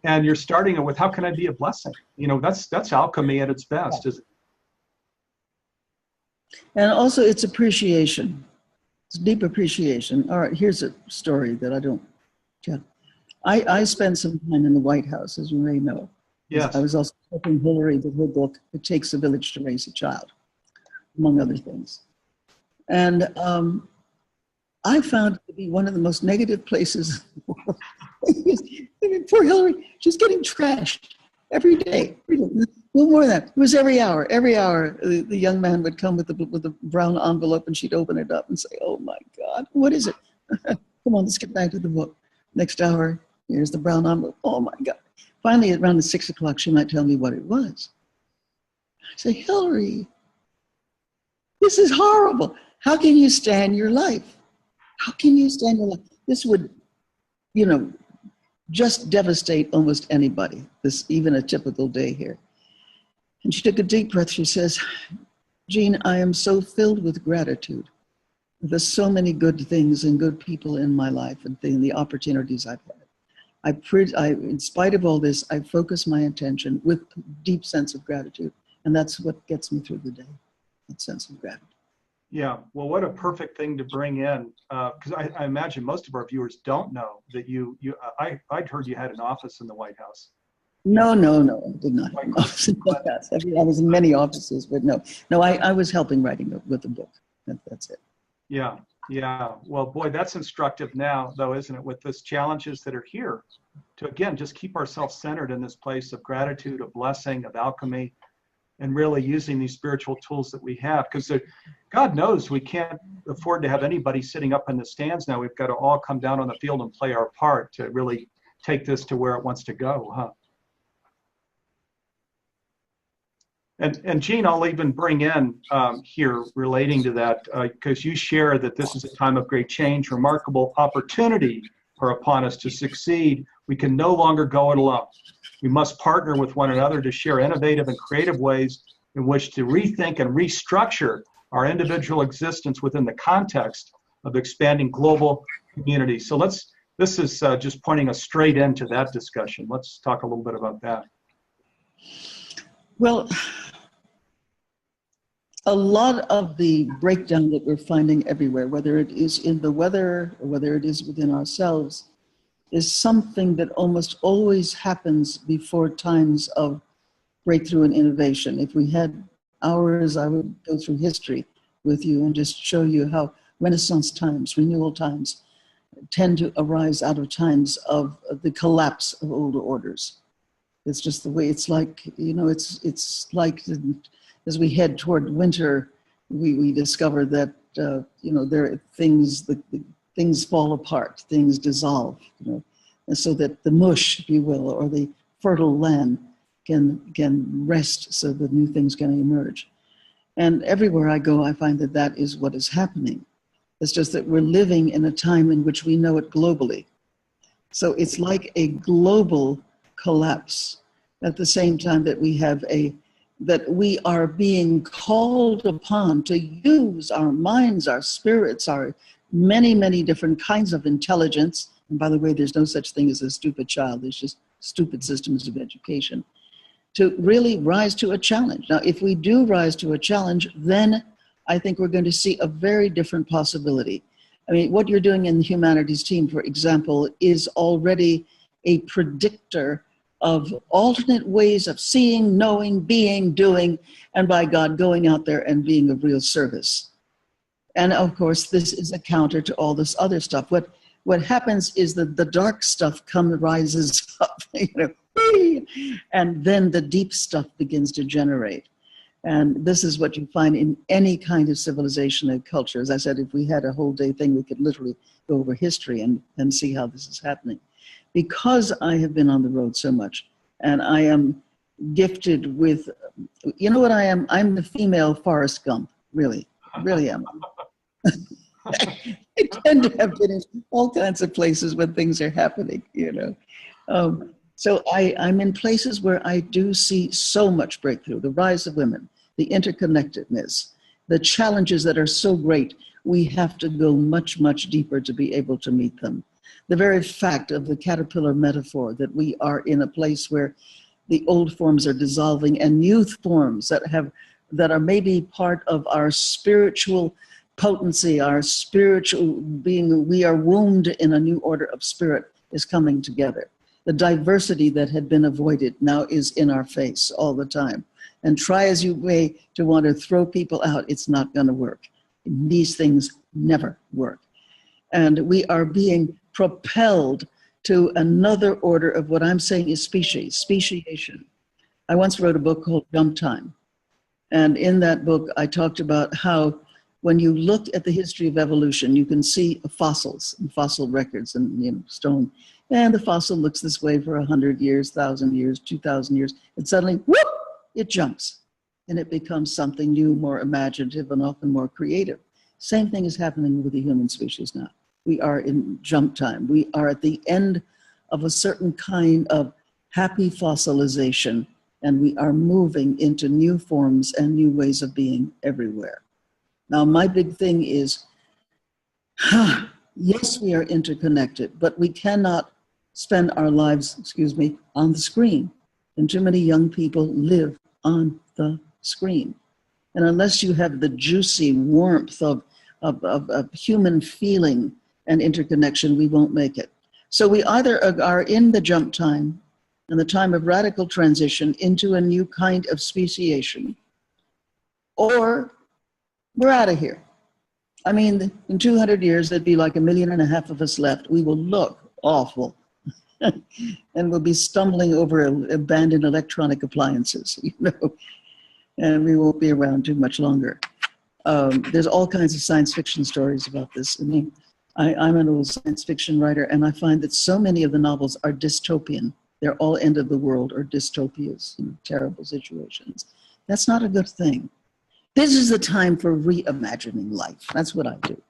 and you're starting it with, how can I be a blessing? You know, that's alchemy at its best, isn't it? And also it's appreciation. It's deep appreciation. All right, here's a story that I don't tell. I spent some time in the White House, as you may know. Yes. I was also helping Hillary with her book, It Takes a Village to Raise a Child, among other things. And I found it to be one of the most negative places in the world. I mean, poor Hillary, she's getting trashed every day. No more than that. It was every hour. Every hour, the young man would come with a brown envelope, and she'd open it up and say, "Oh my God, what is it? Come on, let's get back to the book." Next hour, here's the brown envelope. Oh my God. Finally, around the 6 o'clock, she might tell me what it was. I say, "Hillary, this is horrible. How can you stand your life? How can you stand your life? This would, just devastate almost anybody, even a typical day here." And she took a deep breath. She says, "Jean, I am so filled with gratitude. There's so many good things and good people in my life and the opportunities I've had. In spite of all this, I focus my attention with a deep sense of gratitude. And that's what gets me through the day, that sense of gratitude." Yeah, well, what a perfect thing to bring in, because I imagine most of our viewers don't know that I'd heard you had an office in the White House. No, I did not have an office in the White House. I was in many offices, but no, I was helping writing with the book. That's it. Yeah. Well, boy, that's instructive now, though, isn't it, with these challenges that are here, to, again, just keep ourselves centered in this place of gratitude, of blessing, of alchemy, and really using these spiritual tools that we have. Because God knows we can't afford to have anybody sitting up in the stands now. We've got to all come down on the field and play our part to really take this to where it wants to go, huh? And Jean, I'll even bring in here relating to that, because you share that this is a time of great change, remarkable opportunity are upon us to succeed. We can no longer go it alone. We must partner with one another to share innovative and creative ways in which to rethink and restructure our individual existence within the context of expanding global community. So this is just pointing us straight into that discussion. Let's talk a little bit about that. Well, a lot of the breakdown that we're finding everywhere, whether it is in the weather or whether it is within ourselves, is something that almost always happens before times of breakthrough and innovation. If we had hours, I would go through history with you and just show you how Renaissance times, renewal times, tend to arise out of times of the collapse of older orders. It's just the way it's like, it's like as we head toward winter, we discover that, there are things fall apart, things dissolve, and so that the mush, if you will, or the fertile land can rest so that new things can emerge. And everywhere I go, I find that is what is happening. It's just that we're living in a time in which we know it globally. So it's like a global collapse at the same time that that we are being called upon to use our minds, our spirits, our many, many different kinds of intelligence. And by the way, there's no such thing as a stupid child. There's just stupid systems of education to really rise to a challenge. Now, if we do rise to a challenge, then I think we're going to see a very different possibility. I mean, what you're doing in the humanities team, for example, is already a predictor of alternate ways of seeing, knowing, being, doing, and by God, going out there and being of real service. And of course, this is a counter to all this other stuff. What happens is that the dark stuff rises up, and then the deep stuff begins to generate. And this is what you find in any kind of civilization and culture. As I said, if we had a whole day thing, we could literally go over history and see how this is happening. Because I have been on the road so much, and I am gifted with, you know what I am? I'm the female Forrest Gump, really am. I tend to have been in all kinds of places when things are happening, So I'm in places where I do see so much breakthrough, the rise of women, the interconnectedness, the challenges that are so great, we have to go much, much deeper to be able to meet them. The very fact of the caterpillar metaphor, that we are in a place where the old forms are dissolving and new forms that have that are maybe part of our spiritual potency, our spiritual being. We are wombed in a new order of spirit is coming together. The diversity that had been avoided now is in our face all the time. And try as you may to want to throw people out, it's not going to work. These things never work. And we are being propelled to another order of what I'm saying is speciation. I once wrote a book called Jump Time. And in that book, I talked about how when you look at the history of evolution, you can see fossils and fossil records and stone. And the fossil looks this way for 100 years, 1,000 years, 2,000 years. And suddenly, whoop, it jumps. And it becomes something new, more imaginative, and often more creative. Same thing is happening with the human species now. We are in jump time. We are at the end of a certain kind of happy fossilization, and we are moving into new forms and new ways of being everywhere. Now, my big thing is, yes, we are interconnected, but we cannot spend our lives, on the screen. And too many young people live on the screen. And unless you have the juicy warmth of human feeling and interconnection, we won't make it. So we either are in the jump time and the time of radical transition into a new kind of speciation, or we're out of here. I mean, in 200 years, there'd be like 1.5 million of us left. We will look awful. And we'll be stumbling over abandoned electronic appliances, and we won't be around too much longer. There's all kinds of science fiction stories about this. I mean, I'm an old science fiction writer, and I find that so many of the novels are dystopian. They're all end of the world or dystopias, terrible situations. That's not a good thing. This is the time for reimagining life. That's what I do.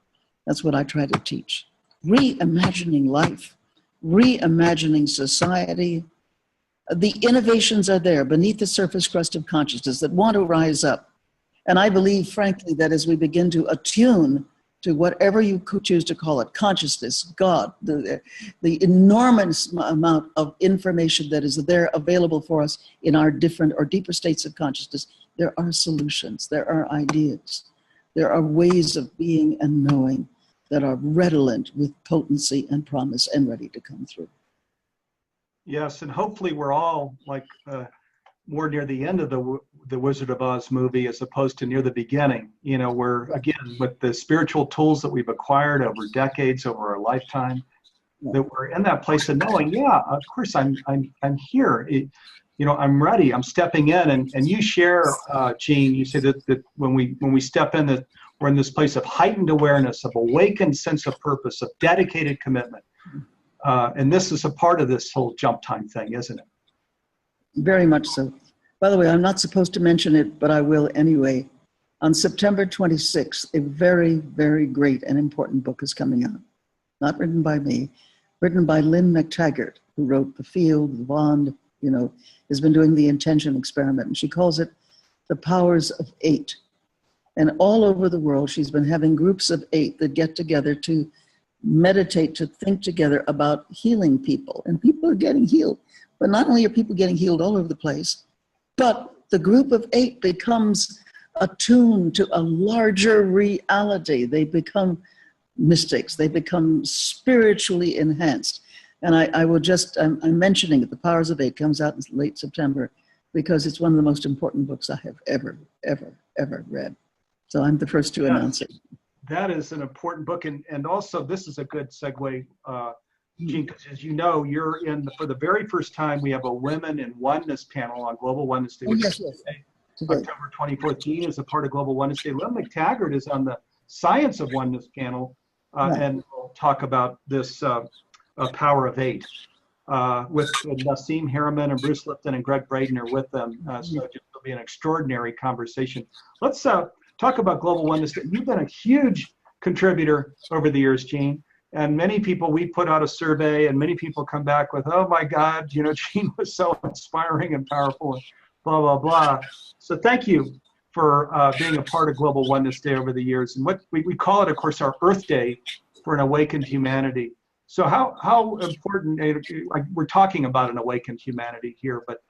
That's what I try to teach. Reimagining life. Reimagining society. The innovations are there beneath the surface crust of consciousness that want to rise up. And I believe, frankly, that as we begin to attune to whatever you could choose to call it, consciousness, God, the enormous amount of information that is there available for us in our different or deeper states of consciousness, there are solutions, there are ideas, there are ways of being and knowing that are redolent with potency and promise and ready to come through. Yes, and hopefully we're all like more near the end of the Wizard of Oz movie as opposed to near the beginning. We're, again, with the spiritual tools that we've acquired over decades, over our lifetime, that we're in that place of knowing, yeah, of course I'm here. I'm ready. I'm stepping in, and you share, Jean. You say that when we step in, that we're in this place of heightened awareness, of awakened sense of purpose, of dedicated commitment. And this is a part of this whole jump time thing, isn't it? Very much so. By the way, I'm not supposed to mention it, but I will anyway. On September 26th, a very, very great and important book is coming out. Not written by me, written by Lynn McTaggart, who wrote The Field, The Bond, has been doing the intention experiment. And she calls it The Powers of 8. And all over the world, she's been having groups of 8 that get together to meditate, to think together about healing people. And people are getting healed. But not only are people getting healed all over the place, but the group of 8 becomes attuned to a larger reality. They become mystics. They become spiritually enhanced. And I'm mentioning it. The Powers of 8 comes out in late September because it's one of the most important books I have ever, ever, ever read. So I'm the first to announce it. That is an important book. And also, this is a good segue, Jean, because as you know, you're for the very first time, we have a Women in Oneness panel on Global Oneness Day. Yes. October 24th. Jean is a part of Global Oneness Day. Lynn McTaggart is on the Science of Oneness panel, and we'll talk about this Power of 8 with Nassim Harriman and Bruce Lipton and Greg Braden are with them. So it'll be an extraordinary conversation. Let's talk about Global Oneness Day. You've been a huge contributor over the years, Jean. And many people, we put out a survey and many people come back with, oh my God, Jean was so inspiring and powerful and blah, blah, blah. So thank you for being a part of Global Oneness Day over the years. And what we call it, of course, our Earth Day for an awakened humanity. So how important, we're talking about an awakened humanity here, but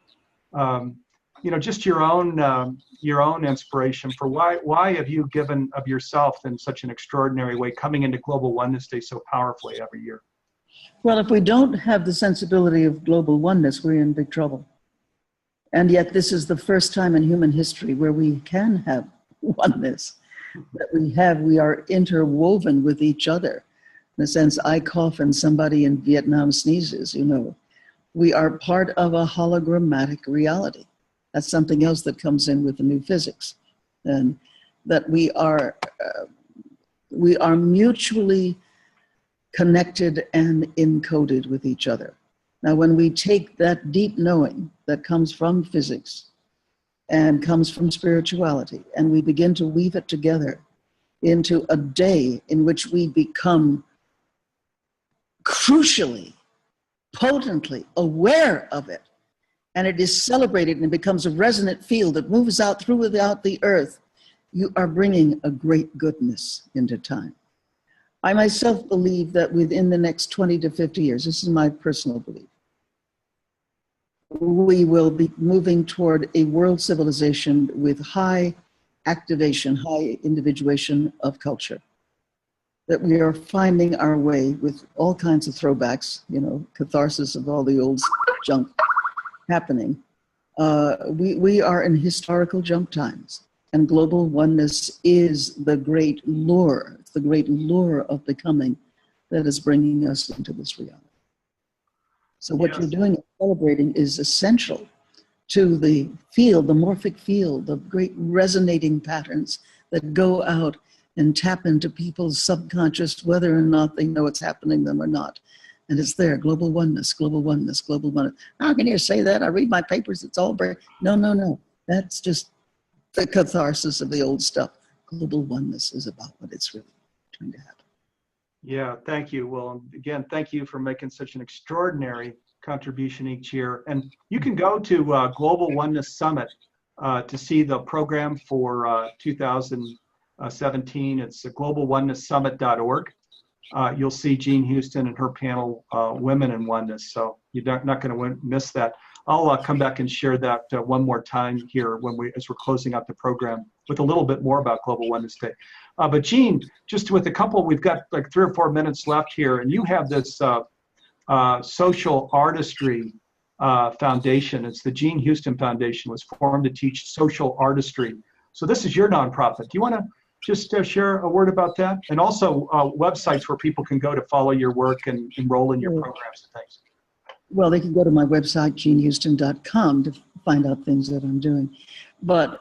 just your own inspiration for why have you given of yourself in such an extraordinary way, coming into Global Oneness Day so powerfully every year? Well, if we don't have the sensibility of global oneness, we're in big trouble. And yet this is the first time in human history where we can have oneness, that we are interwoven with each other. In a sense, I cough and somebody in Vietnam sneezes, We are part of a hologrammatic reality. That's something else that comes in with the new physics. And that we are mutually connected and encoded with each other. Now, when we take that deep knowing that comes from physics and comes from spirituality, and we begin to weave it together into a day in which we become crucially, potently aware of it, and it is celebrated and it becomes a resonant field that moves out throughout the earth, you are bringing a great goodness into time. I myself believe that within the next 20 to 50 years, this is my personal belief, we will be moving toward a world civilization with high activation, high individuation of culture. That we are finding our way with all kinds of throwbacks, catharsis of all the old junk happening. We are in historical jump times, and global oneness is the great lure. It's the great lure of becoming that is bringing us into this reality. So what you're doing and celebrating is essential to the field, the morphic field of great resonating patterns that go out and tap into people's subconscious, whether or not they know it's happening to them or not. And it's there, global oneness, global oneness, global oneness. How can you say that? I read my papers, it's all break. No. That's just the catharsis of the old stuff. Global oneness is about what it's really trying to happen. Yeah, thank you. Well, again, thank you for making such an extraordinary contribution each year. And you can go to Global Oneness Summit to see the program for 2017. It's globalonenesssummit.org. You'll see Jean Houston and her panel, Women in Oneness. So you're not going to miss that. I'll come back and share that one more time here as we're closing out the program with a little bit more about Global Oneness Day. But Jean, just with we've got like 3 or 4 minutes left here, and you have this social artistry foundation. It's the Jean Houston Foundation, was formed to teach social artistry. So this is your nonprofit. Do you want to just share a word about that? And also websites where people can go to follow your work and enroll in your programs and things. Well, they can go to my website, jeanhouston.com, to find out things that I'm doing. But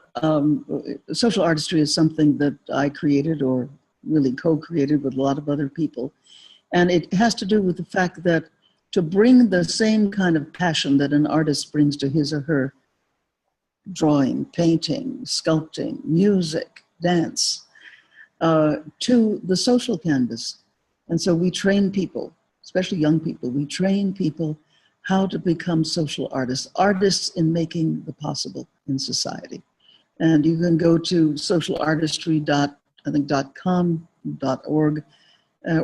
social artistry is something that I created, or really co-created with a lot of other people. And it has to do with the fact that to bring the same kind of passion that an artist brings to his or her drawing, painting, sculpting, music, dance, to the social canvas. And so we train people, especially young people, we train people how to become social artists in making the possible in society. And you can go to socialartistry.com.org,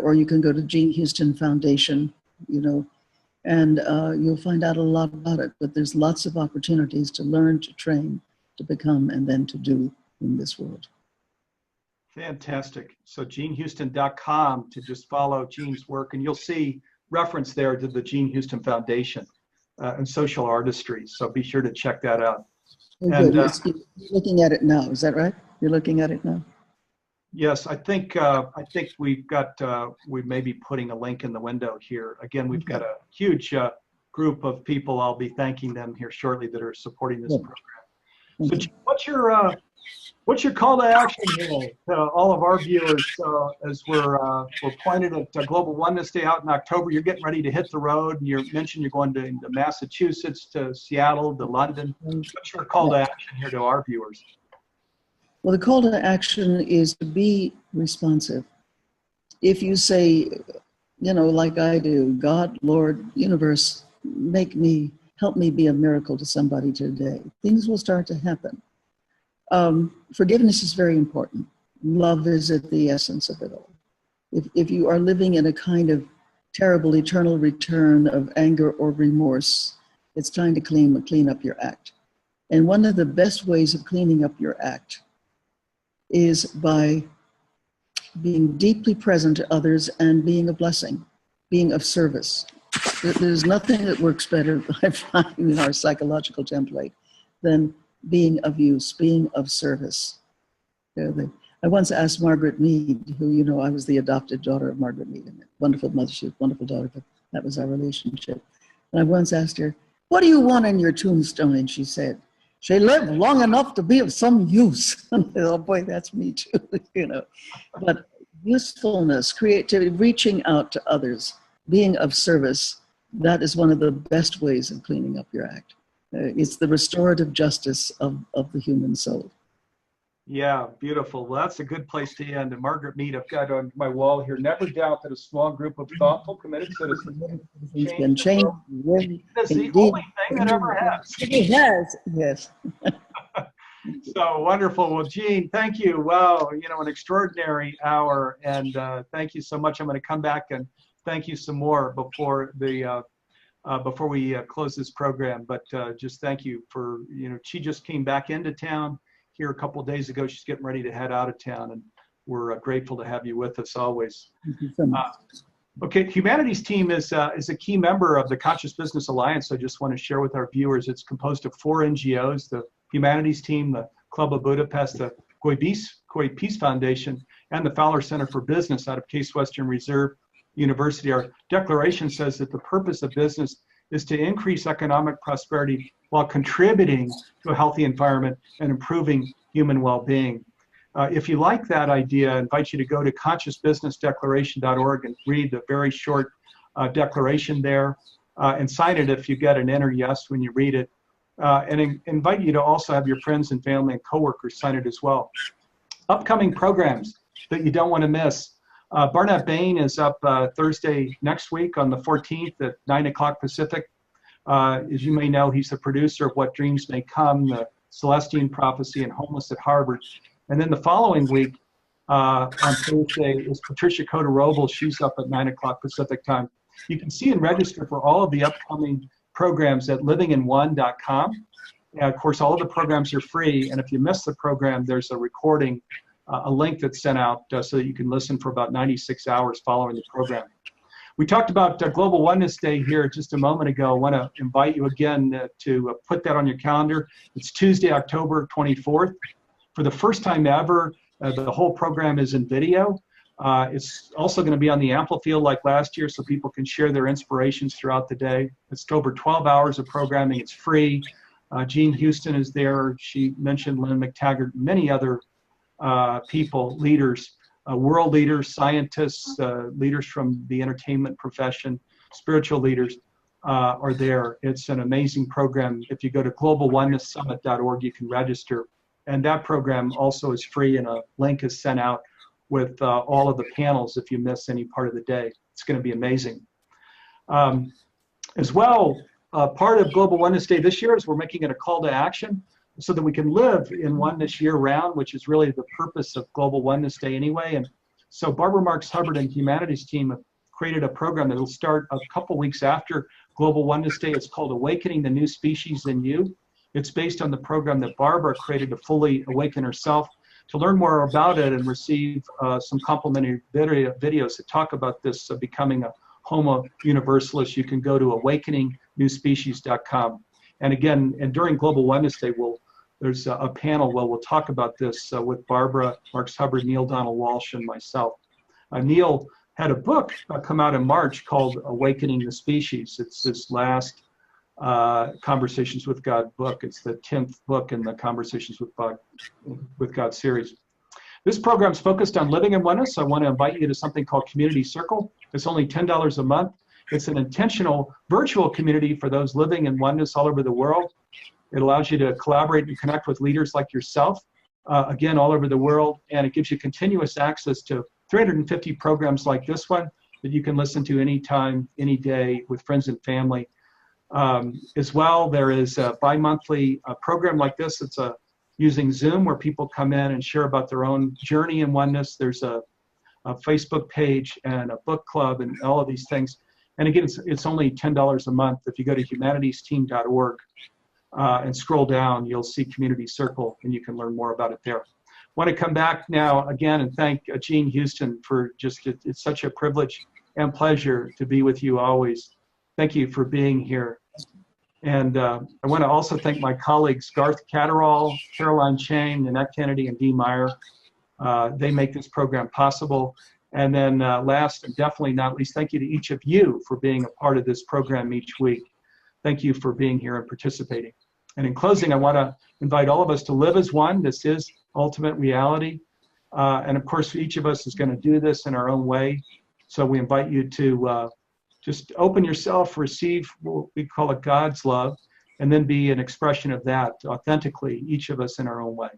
or you can go to Jean Houston Foundation, and you'll find out a lot about it. But there's lots of opportunities to learn, to train, to become, and then to do in this world. Fantastic. So jeanhouston.com to just follow Jean's work, and you'll see reference there to the Jean Houston Foundation and social artistry. So be sure to check that out. And you're looking at it now, is that right? You're looking at it now? Yes, I think we may be putting a link in the window here. Again, we've got a huge group of people. I'll be thanking them here shortly that are supporting this program. So what's your call to action here to all of our viewers as we're pointed at Global Oneness Day out in October? You're getting ready to hit the road, and you mentioned you're going to Massachusetts, to Seattle, to London. What's your call to action here to our viewers? Well, the call to action is to be responsive. If you say, like I do, God, Lord, universe, help me be a miracle to somebody today, things will start to happen. Forgiveness is very important. Love is at the essence of it all. If you are living in a kind of terrible eternal return of anger or remorse, it's time to clean up your act. And one of the best ways of cleaning up your act is by being deeply present to others and being a blessing, being of service. There's nothing that works better, I find, in our psychological template than being of use, being of service. I once asked Margaret Mead, who, you know, I was the adopted daughter of Margaret Mead, and a wonderful mother, she was a wonderful daughter, but that was our relationship. And I once asked her, what do you want in your tombstone? And she said, she lived long enough to be of some use. Oh boy, that's me too, you know. But usefulness, creativity, reaching out to others, being of service, that is one of the best ways of cleaning up your act. It's the restorative justice of the human soul. Yeah, beautiful. Well, that's a good place to end. And Margaret Mead, I've got on my wall here, never doubt that a small group of thoughtful, committed citizens can change. That's the only thing that ever has. It has, yes. So wonderful. Well, Jean, thank you. Wow, you know, an extraordinary hour. And thank you so much. I'm going to come back and thank you some more before we close this program. But just thank you for, you know, she just came back into town here a couple of days ago. She's getting ready to head out of town, and we're grateful to have you with us always. Thank you so much. Okay, Humanities Team is a key member of the Conscious Business Alliance. I just want to share with our viewers, it's composed of 4 NGOs, the Humanities Team, the Club of Budapest, the Koi Peace Foundation, and the Fowler Center for Business out of Case Western Reserve University. Our declaration says that the purpose of business is to increase economic prosperity while contributing to a healthy environment and improving human well-being. If you like that idea, I invite you to go to consciousbusinessdeclaration.org and read the very short declaration there and sign it if you get an N or yes when you read it. And invite you to also have your friends and family and coworkers sign it as well. Upcoming programs that you don't want to miss. Barnett Bain is up Thursday next week on the 14th at 9 o'clock Pacific. As you may know, he's the producer of What Dreams May Come, the Celestine Prophecy, and Homeless at Harvard. And then the following week on Thursday is Patricia Cota-Robles. She's up at 9 o'clock Pacific time. You can see and register for all of the upcoming programs at livinginone.com. And of course, all of the programs are free. And if you miss the program, there's a recording, a link that's sent out so that you can listen for about 96 hours following the program. We talked about Global Oneness Day here just a moment ago. I want to invite you again to put that on your calendar. It's Tuesday, October 24th. For the first time ever, the whole program is in video. It's also going to be on the Amplifield like last year so people can share their inspirations throughout the day. It's over 12 hours of programming. It's free. Jean Houston is there. She mentioned Lynn McTaggart, many other people, leaders, world leaders, scientists, leaders from the entertainment profession, spiritual leaders are there. It's an amazing program. If you go to globalonenesssummit.org, you can register. And that program also is free, and a link is sent out with all of the panels if you miss any part of the day. It's going to be amazing. As well, part of Global Oneness Day this year is we're making it a call to action so that we can live in oneness year-round, which is really the purpose of Global Oneness Day anyway. And so Barbara Marx Hubbard and Humanities Team have created a program that will start a couple weeks after Global Oneness Day. It's called Awakening the New Species in You. It's based on the program that Barbara created to fully awaken herself. To learn more about it and receive some complimentary videos that talk about this becoming a Homo Universalist, you can go to awakeningnewspecies.com. And again, and during Global Oneness Day, there's a panel where we'll talk about this with Barbara Marx Hubbard, Neil Donald Walsh, and myself. Neil had a book come out in March called Awakening the Species. It's this last Conversations with God book. It's the 10th book in the Conversations with God series. This program is focused on living in oneness. I want to invite you to something called Community Circle. It's only $10 a month. It's an intentional virtual community for those living in oneness all over the world. It allows you to collaborate and connect with leaders like yourself, again, all over the world. And it gives you continuous access to 350 programs like this one that you can listen to anytime, any day with friends and family. As well, there is a bi-monthly program like this. It's using Zoom where people come in and share about their own journey in oneness. There's a Facebook page and a book club and all of these things. And again, it's only $10 a month if you go to humanitiesteam.org. and scroll down, you'll see Community Circle, and you can learn more about it there. Want to come back now again and thank Jean Houston for just, it's such a privilege and pleasure to be with you always. Thank you for being here. And I want to also thank my colleagues, Garth Catterall, Caroline Chang, Nanette Kennedy, and Dee Meyer. They make this program possible. And then last and definitely not least, thank you to each of you for being a part of this program each week. Thank you for being here and participating. And in closing, I want to invite all of us to live as one. This is ultimate reality. And of course, each of us is going to do this in our own way. So we invite you to just open yourself, receive what we call it God's love, and then be an expression of that authentically, each of us in our own way.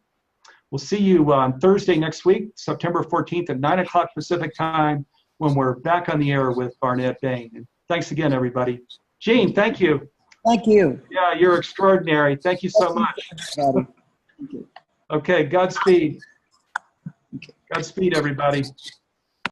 We'll see you on Thursday next week, September 14th at 9 o'clock Pacific time, when we're back on the air with Barnett Bain. And thanks again, everybody. Jean, thank you. Thank you. Yeah, you're extraordinary. Thank you so much. Thank you. Okay, Godspeed. Godspeed, everybody.